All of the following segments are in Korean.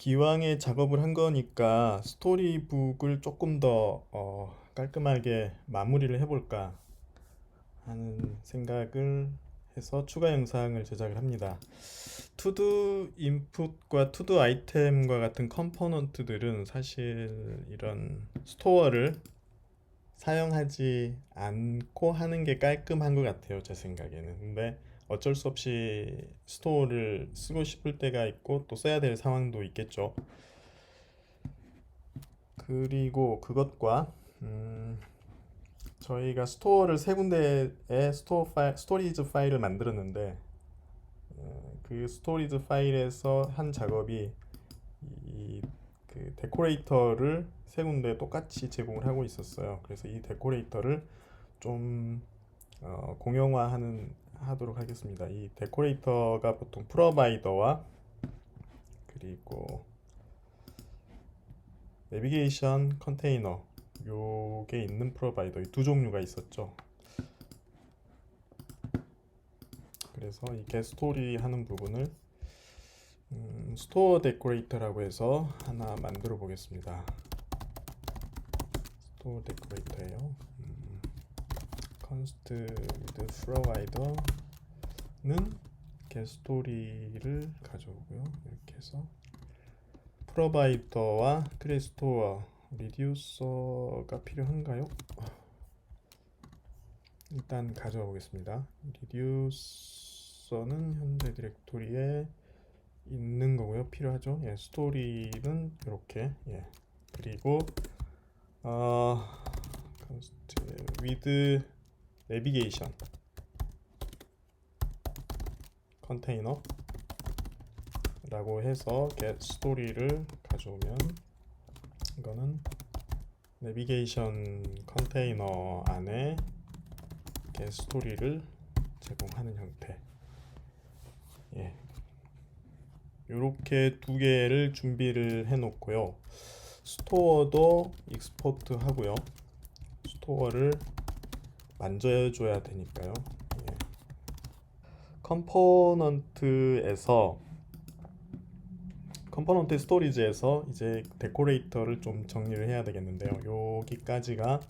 기왕에 작업을 한 거니까 스토리북을 조금 더 깔끔하게 마무리를 해볼까 하는 생각을 해서 추가 영상을 제작을 합니다. 투두 인풋과 투두 아이템과 같은 컴포넌트들은 사실 이런 스토어를 사용하지 않고 하는 게 깔끔한 것 같아요, 제 생각에는. 근데 어쩔 수 없이 스토어를 쓰고 싶을 때가 있고 또 써야 될 상황도 있겠죠. 그리고 그것과 음, 저희가 스토어를 세 군데에 스토리즈 파일을 만들었는데 그 스토리즈 파일에서 한 작업이 그 데코레이터를 세 군데 똑같이 제공을 하고 있었어요. 그래서 이 데코레이터를 좀 공용화하는 하도록 하겠습니다. 이 데코레이터가 보통 프로바이더와 그리고 내비게이션 컨테이너 요게 있는 프로바이더 이 두 종류가 있었죠. 그래서 이 게스토리 하는 부분을 스토어 데코레이터라고 해서 하나 만들어 보겠습니다. 스토어 데코레이터예요. 컨스트 위드 프로바이더는 게스토리를 가져오고요. 이렇게 해서 프로바이더와 크레스토어 리듀서가 필요한가요? 일단 가져와 보겠습니다. 리듀서는 현재 디렉토리에 있는 거고요. 필요하죠. 예, 스토리는 이렇게. 예. 그리고 어 with navigation 컨테이너라고 해서 get 스토리를 가져오면 이거는 내비게이션 컨테이너 안에 get 스토리를 제공하는 형태. 예. 이렇게 두 개를 준비를 해 놓고요. 스토어도 익스포트 하고요. 스토어를 만져줘야 되니까요. 예. 컴포넌트 스토리지에서 이제 데코레이터를 좀 정리를 해야 되겠는데요. 여기까지가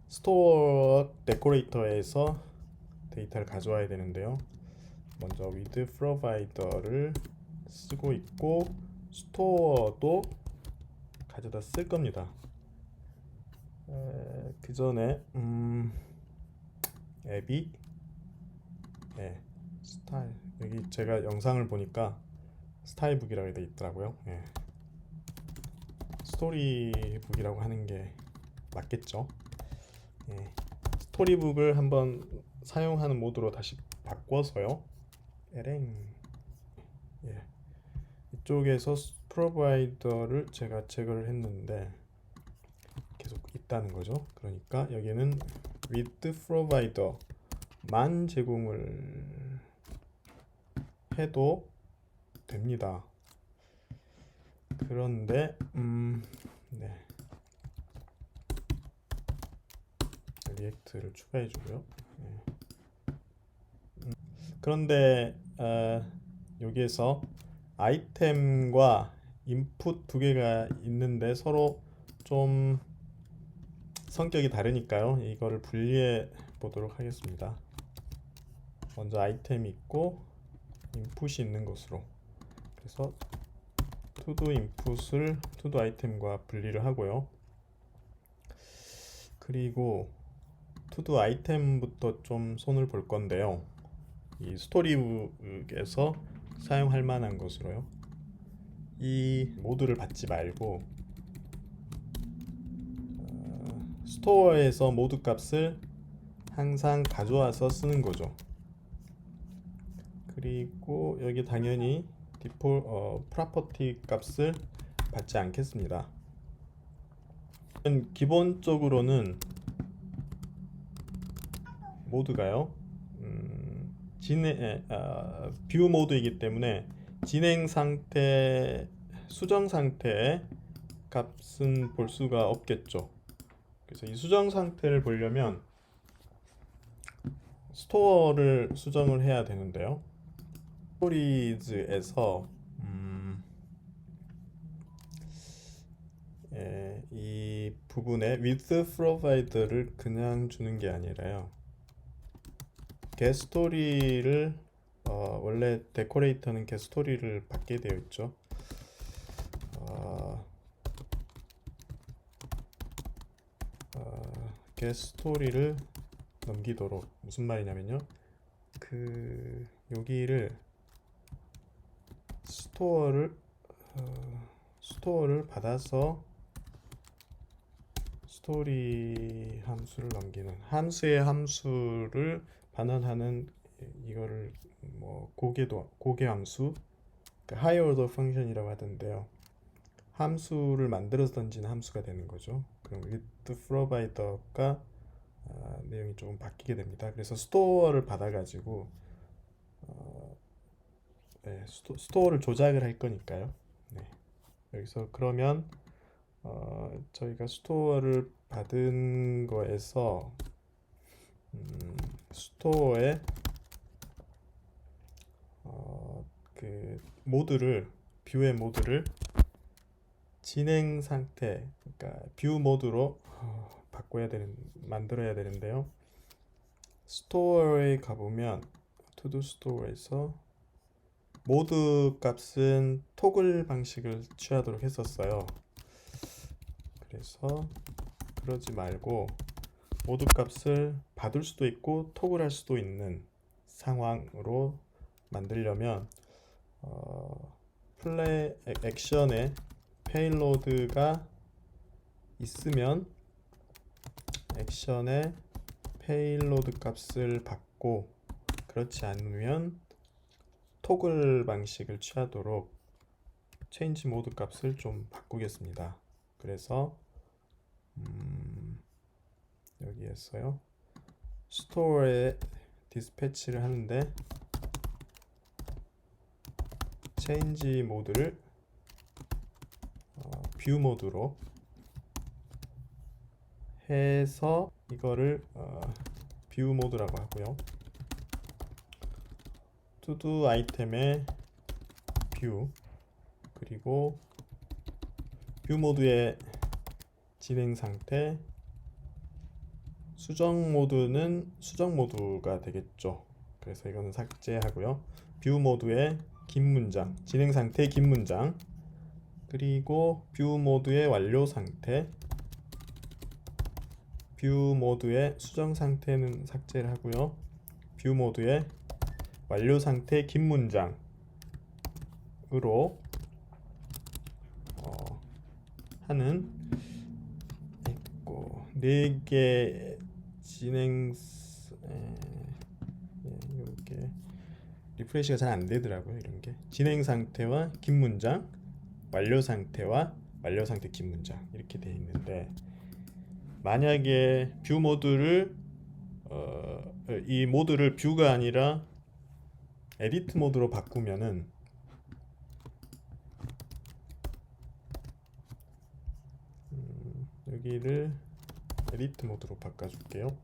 스토어 데코레이터에서 데이터를 가져와야 되는데요. 먼저 with provider를 쓰고 있고 스토어도 가져다 쓸 겁니다. 그 전에 앱이 스타일 여기 제가 영상을 보니까 스타일북이라고 되어 있더라고요. 스토리북이라고 하는 게 맞겠죠. 스토리북을 한번 사용하는 모드로 다시 바꿔서요. 에랭. 이쪽에서 프로바이더를 제가 제거를 했는데 계속 있다는 거죠. 그러니까 여기는 with provider만 제공을 해도 됩니다. 그런데 리액트를 추가해 주고요. 그런데 여기에서 아이템과 인풋 두 개가 있는데 서로 좀 성격이 다르니까요. 이거를 분리해 보도록 하겠습니다. 먼저 아이템이 있고 인풋이 있는 것으로. 그래서 투두 인풋을 투두 아이템과 분리를 하고요. 그리고 투두 아이템부터 좀 손을 볼 건데요. 이 스토리북에서 사용할 만한 것으로요. 이 모드를 받지 말고 스토어에서 모드 값을 항상 가져와서 쓰는 거죠. 그리고 여기 당연히 프로퍼티 값을 받지 않겠습니다. 기본적으로는 모드가요. 뷰 모드이기 때문에 진행 상태, 수정 상태의 값은 볼 수가 없겠죠. 그래서 이 수정 상태를 보려면 스토어를 수정을 해야 되는데요. 스토리즈에서 이 부분에 with provider를 그냥 주는 게 아니라요. getStory를 원래 데코레이터는 getStory를 받게 되어 있죠. getStory를 넘기도록, 무슨 말이냐면요, 여기를 스토어를 받아서 스토리 함수를 넘기는, 함수의 함수를 반환하는, 이거를 뭐 고개 함수, higher order function이라고 하던데요. 함수를 만들어서 던지는 함수가 되는 거죠. 그럼 with provider가 내용이 조금 바뀌게 됩니다. 그래서 스토어를 받아가지고 스토어를 조작을 할 거니까요. 네. 여기서 그러면 저희가 스토어를 받은 거에서 스토어에 뷰의 모드를 진행 상태, 그러니까 뷰 모드로 만들어야 되는데요. 스토어에 가보면 투두 스토어에서 모드 값은 토글 방식을 취하도록 했었어요. 그래서 그러지 말고 모드 값을 받을 수도 있고 토글할 수도 있는 상황으로 만들려면 플레이 액션에 페이로드가 있으면 액션에 페이로드 값을 받고, 그렇지 않으면 토글 방식을 취하도록 체인지 모드 값을 좀 바꾸겠습니다. 그래서 여기에서요, 스토어에 디스패치를 하는데 체인지 모드를 뷰 모드로 해서 이거를 뷰 모드라고 하고요. 투두 아이템의 뷰, 그리고 뷰 모드의 진행 상태, 수정 모드는 수정 모드가 되겠죠. 그래서 이거는 삭제하고요. 뷰 모드의 긴 문장, 진행 상태 긴 문장, 그리고 뷰 모드의 완료 상태, 뷰 모드의 수정 상태는 삭제를 하고요. 뷰 모드의 완료 상태 긴 문장으로 하는 4개 진행, 이렇게 리프레시가 잘 안 되더라고요. 이런 게 진행 상태와 긴 문장, 완료 상태와 완료 상태 긴 문장 이렇게 되어 있는데, 만약에 뷰 모드를 이 모드를 뷰가 아니라 에디트 모드로 바꾸면은 여기를 에디트 모드로 바꿔줄게요.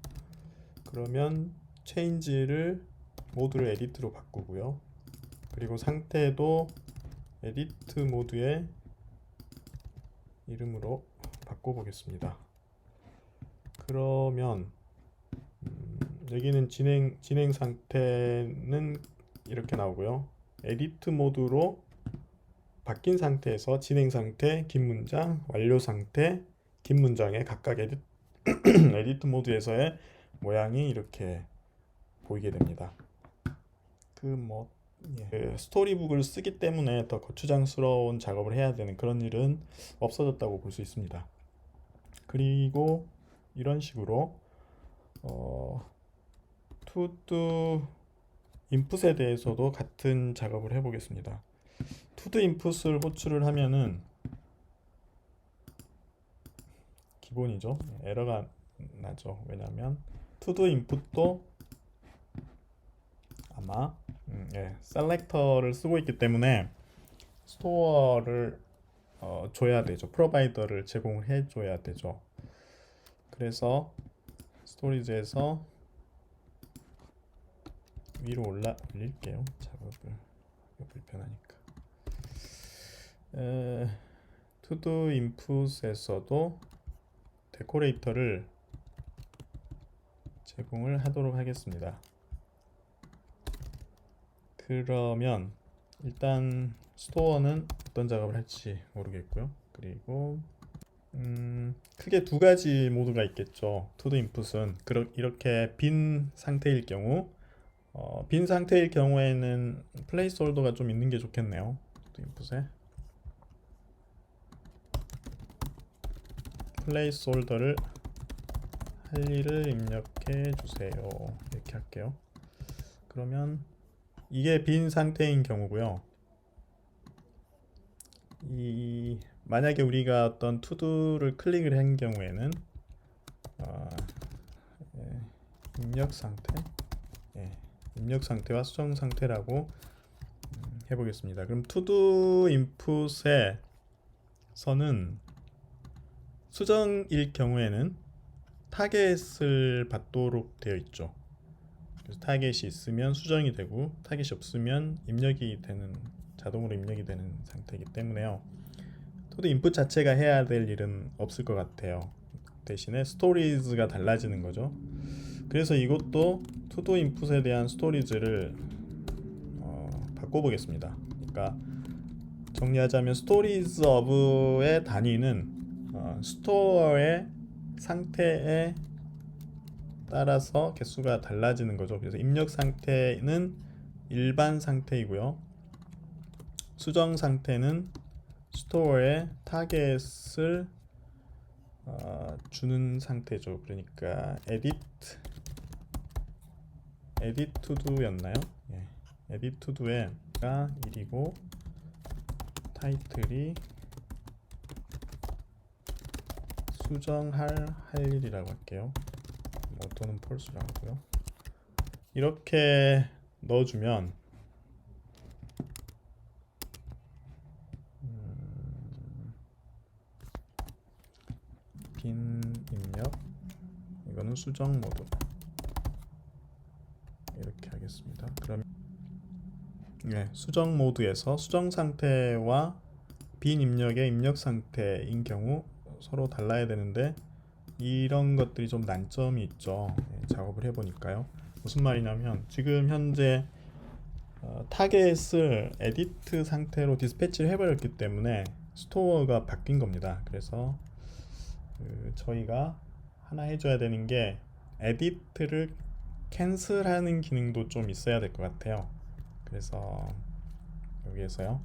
그러면 체인지를 모드를 에디트로 바꾸고요. 그리고 상태도 에디트 모드의 이름으로 바꿔보겠습니다. 그러면 여기는 진행 상태는 이렇게 나오고요. 에디트 모드로 바뀐 상태에서 진행 상태, 긴 문장, 완료 상태, 긴 문장의 각각 에디트 모드에서의 모양이 이렇게 보이게 됩니다. 스토리북을 쓰기 때문에 더 거추장스러운 작업을 해야 되는 그런 일은 없어졌다고 볼 수 있습니다. 그리고 이런 식으로 투두 인풋에 대해서도 같은 작업을 해보겠습니다. 투두 인풋을 호출을 하면은 기본이죠. 에러가 나죠. 왜냐하면 투두 인풋도 아마 셀렉터를 쓰고 있기 때문에 스토어를 줘야 되죠. 프로바이더를 제공을 해줘야 되죠. 그래서 스토리지에서 위로 올릴게요. 작업을. 불편하니까. 투두 인풋에서도 데코레이터를 제공을 하도록 하겠습니다. 그러면 일단 스토어는 어떤 작업을 할지 모르겠고요. 그리고 크게 두 가지 모드가 있겠죠. 투두 인풋은 이렇게 빈 상태일 경우, 빈 상태일 경우에는 플레이스홀더가 좀 있는 게 좋겠네요. 투두 인풋에 플레이스홀더를 할 일을 입력해 주세요. 이렇게 할게요. 그러면 이게 빈 상태인 경우고요. 만약에 우리가 어떤 투두를 클릭을 한 경우에는 입력 상태, 입력 상태와 수정 상태라고 해보겠습니다. 그럼 투두 인풋에서는 수정일 경우에는 타겟을 받도록 되어 있죠. 그래서 타겟이 있으면 수정이 되고 타겟이 없으면 자동으로 입력이 되는 상태이기 때문에요. 투두 인풋 자체가 해야 될 일은 없을 것 같아요. 대신에 스토리지가 달라지는 거죠. 그래서 이것도 투두 인풋에 대한 스토리지를 바꿔보겠습니다. 그러니까 정리하자면 스토리즈 of의 단위는 스토어의 상태에 따라서 개수가 달라지는 거죠. 그래서 입력 상태는 일반 상태이고요. 수정 상태는 스토어에 타겟을 주는 상태죠. 그러니까 edit to do였나요? edit to do에가 1이고 타이틀이 수정할 일이라고 할게요. 또는 false라고 하고요. 이렇게 넣어주면 빈 입력, 이거는 수정 모드, 이렇게 하겠습니다. 그럼 수정 모드에서 수정 상태와 빈 입력의 입력 상태인 경우 서로 달라야 되는데 이런 것들이 좀 난점이 있죠. 작업을 해보니까요. 무슨 말이냐면 지금 현재 타겟을 에디트 상태로 디스패치를 해버렸기 때문에 스토어가 바뀐 겁니다. 그래서 저희가 하나 해줘야 되는 게 에디트를 캔슬하는 기능도 좀 있어야 될 것 같아요. 그래서 여기에서요,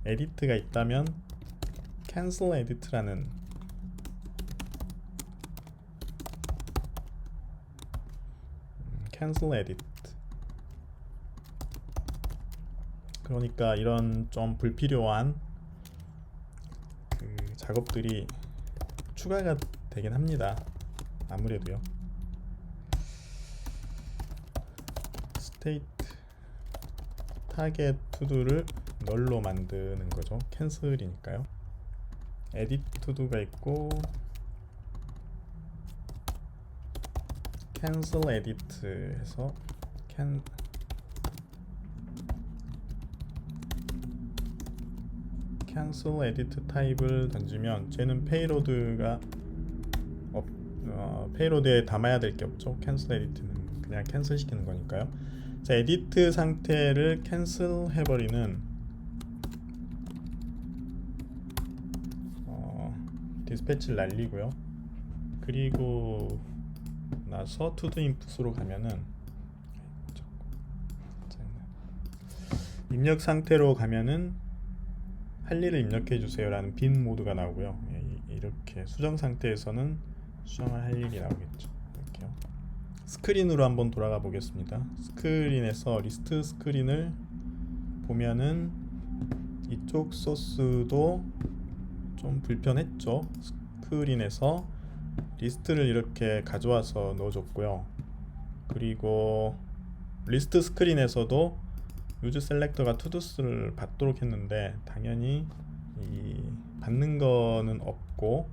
에디트가 있다면 cancel edit라는 cancel edit, 그러니까 이런 좀 불필요한 작업들이 추가가 되긴 합니다. 아무래도요. state 타겟 투두를 널로 만드는 거죠. 캔슬이니까요. edit 투두가 있고 cancel edit 해서 cancel edit 타입을 던지면 쟤는 페이로드에 담아야 될 게 없죠. cancel edit는 그냥 캔슬 시키는 거니까요. 자, 에디트 상태를 캔슬 해버리는 디스패치를 날리고요. 그리고 나서 투두 인풋으로 가면은 입력 상태로 가면은 할 일을 입력해 주세요 라는 빈 모드가 나오고요. 이렇게 수정 상태에서는 수정을 할 일이 나오겠죠. 이렇게요. 스크린으로 한번 돌아가 보겠습니다. 스크린에서 리스트 스크린을 보면은 이쪽 소스도 좀 불편했죠. 스크린에서 리스트를 이렇게 가져와서 넣어줬고요. 그리고 리스트 스크린에서도 유즈 셀렉터가 투두스를 받도록 했는데 당연히 받는 거는 없고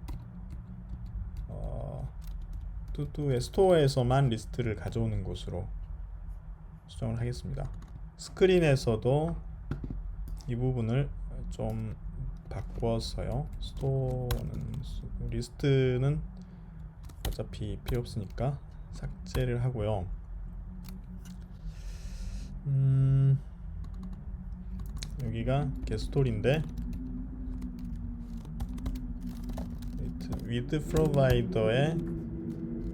투두의 스토어에서만 리스트를 가져오는 곳으로 수정을 하겠습니다. 스크린에서도 이 부분을 좀 바꿨어요. 스토어는 리스트는 어차피 필요 없으니까 삭제를 하고요. 여기가 getStory인데 with provider의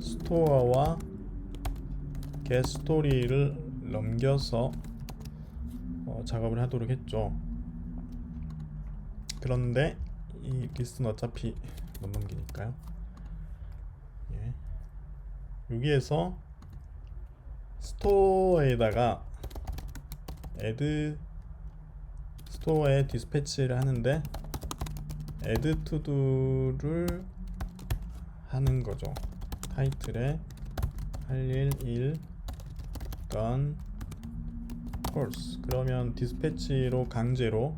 스토어와 getStory를 넘겨서 작업을 하도록 했죠. 그런데 이 리스트는 어차피 못 넘기니까요. 예. 여기에서 스토어에다가 add 스토어에 디스패치를 하는데 add to do를 하는 거죠. 타이틀에 할 일 1 done course. 그러면 디스패치로 강제로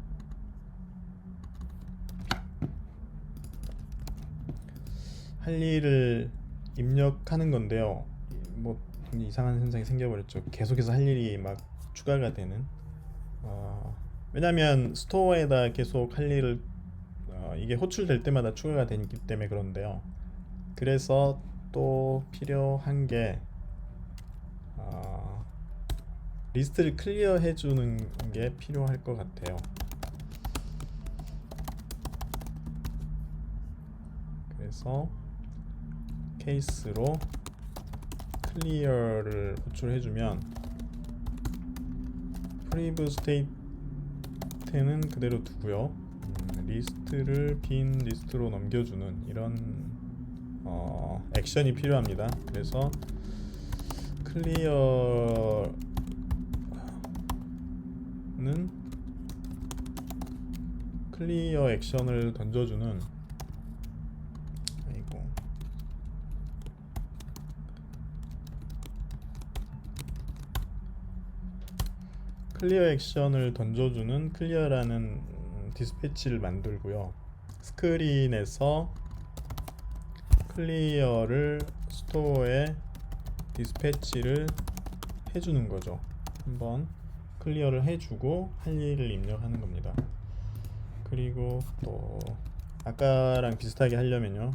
할 일을 입력하는 건데요. 뭐 이상한 현상이 생겨버렸죠. 계속해서 할 일이 막 추가가 되는. 왜냐면 스토어에다 계속 할 일을 이게 호출될 때마다 추가가 되기 때문에 그런데요. 그래서 또 필요한 게 리스트를 클리어 해주는 게 필요할 것 같아요. 그래서 케이스로 클리어를 호출해주면 프리브 스테이트는 그대로 두고요. 리스트를 빈 리스트로 넘겨주는 이런 액션이 필요합니다. 그래서 클리어는 클리어 액션을 던져주는 클리어 액션을 던져주는 클리어라는 디스패치를 만들고요. 스크린에서 클리어를 스토어에 디스패치를 해주는 거죠. 한번 클리어를 해주고 할 일을 입력하는 겁니다. 그리고 또 아까랑 비슷하게 하려면요,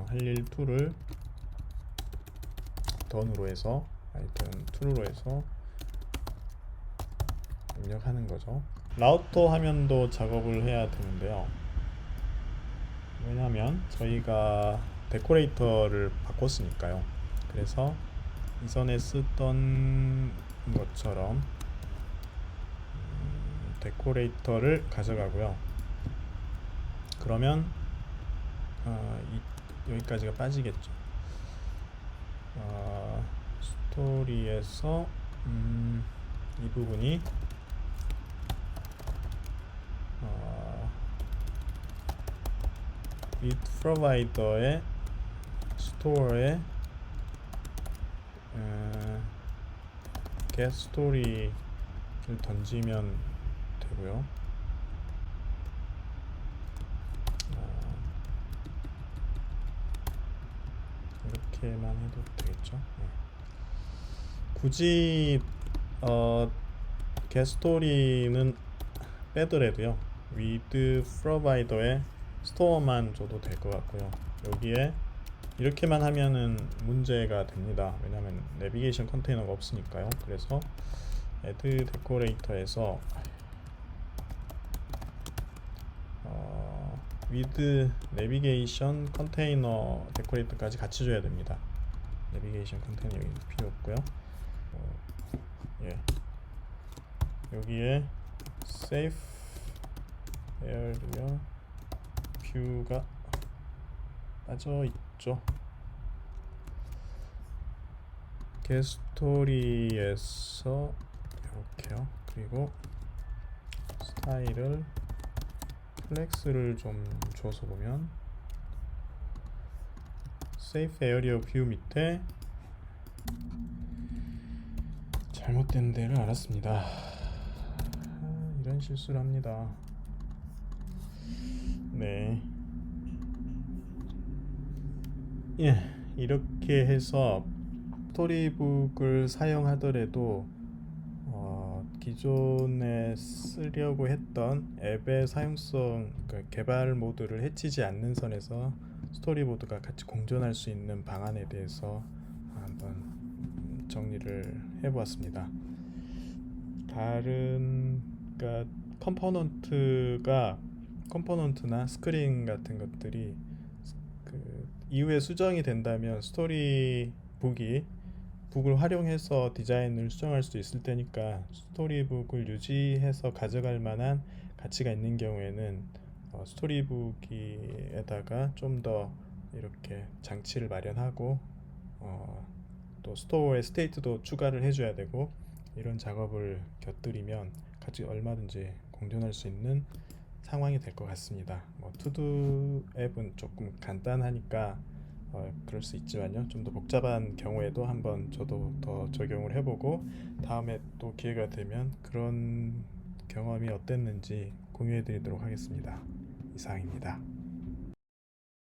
할 일 2를 done으로 해서 하여튼 true로 해서 입력하는 거죠. 라우터 화면도 작업을 해야 되는데요. 왜냐면 저희가 데코레이터를 바꿨으니까요. 그래서 이전에 쓰던 것처럼 데코레이터를 가져가고요. 그러면 여기까지가 빠지겠죠. 스토리에서 이 부분이 with provider의 스토어에 get story를 던지면 되고요. 이렇게만 해도 되겠죠. 네. 굳이 get story는 빼더라도요, with provider의 스토어만 줘도 될 것 같고요. 여기에 이렇게만 하면은 문제가 됩니다. 왜냐하면 내비게이션 컨테이너가 없으니까요. 그래서 add 데코레이터에서 with 내비게이션 컨테이너 데코레이터까지 같이 줘야 됩니다. 내비게이션 컨테이너 여기 필요 없고요. 예. 여기에 safe area 뷰가 빠져 있죠. getStory에서 이렇게요. 그리고 스타일을 플렉스를 좀 줘서 보면 safe area 뷰 밑에 잘못된 데를 알았습니다. 이런 실수를 합니다. 네. 예, 이렇게 해서 스토리북을 사용하더라도 기존에 쓰려고 했던 앱의 사용성, 그러니까 개발 모드를 해치지 않는 선에서 스토리보드가 같이 공존할 수 있는 방안에 대해서 한번 정리를 해보았습니다. 다른, 그러니까 컴포넌트나 스크린 같은 것들이 이후에 수정이 된다면 북을 활용해서 디자인을 수정할 수 있을 테니까, 스토리북을 유지해서 가져갈 만한 가치가 있는 경우에는 스토리북에다가 좀 더 이렇게 장치를 마련하고 또 스토어의 스테이트도 추가를 해줘야 되고, 이런 작업을 곁들이면 같이 얼마든지 공존할 수 있는 상황이 될 것 같습니다. 투두 앱은 조금 간단하니까 그럴 수 있지만요. 좀 더 복잡한 경우에도 한번 저도 더 적용을 해보고, 다음에 또 기회가 되면 그런 경험이 어땠는지 공유해 드리도록 하겠습니다. 이상입니다.